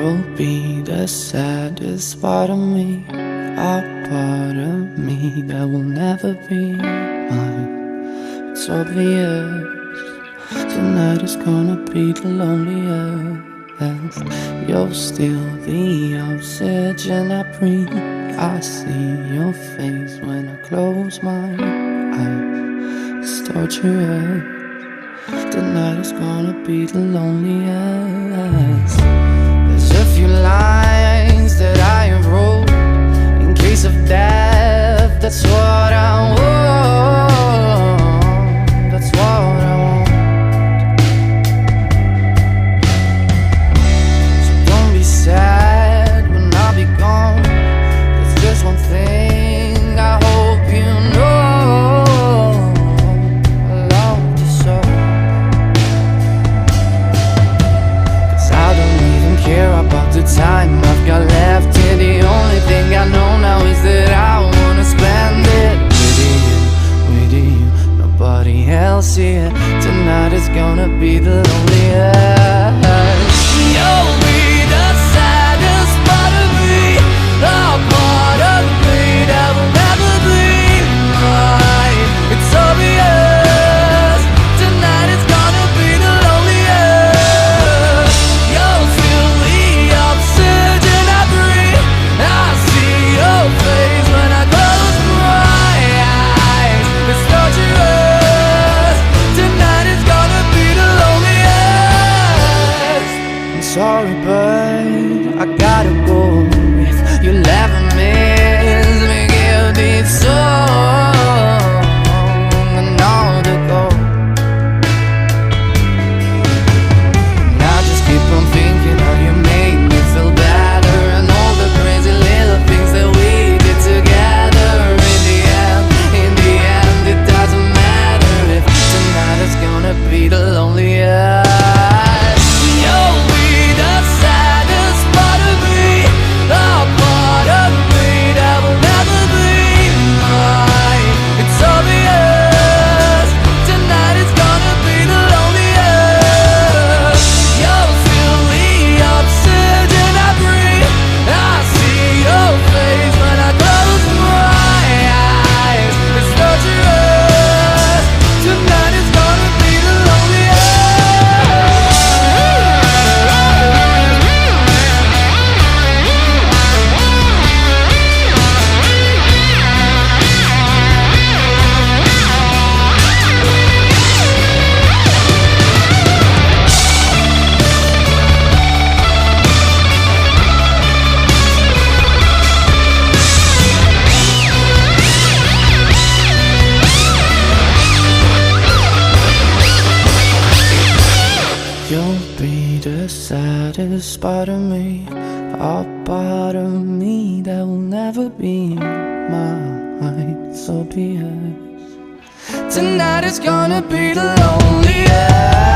You'll be the saddest part of me, a part of me that will never be mine. It's obvious, tonight is gonna be the loneliest. You're still the oxygen I breathe. I see your face when I close my eyes. It's torturous, tonight is gonna be the loneliest. There's a few lines that I have wrote in case of death. That's what I want. That's what I want. So don't be sad when I'll be gone. There's just one thing I hope you know. I love you so. 'Cause I don't even care about the time I've got left here. The only thing I know now is that I wanna spend it with you, nobody else here. Tonight is gonna be the loneliest. You'll be the saddest part of me, a part of me that will never be mine. It's obvious, tonight is gonna be the loneliest. You'll feel the oxygen I breathe. I see your face when I close my eyes. It's torturous, tonight is gonna be the loneliest. I'm sorry, but I gotta go. If you'll ever miss me, give this song another go. And I just keep on thinking how you made me feel better, and all the crazy little things that we did together. In the end, it doesn't matter if tonight is gonna be the loneliest. You'll be the saddest part of me, a part of me that will never be mine. It's obvious, tonight is gonna be the loneliest. You'll feel the oxygen I breathe. I see your face when I close my eyes. It's torturous, tonight is gonna be the loneliest. You'll be the saddest part of me, a part of me that will never be mine. So be it. Tonight is gonna be the loneliest.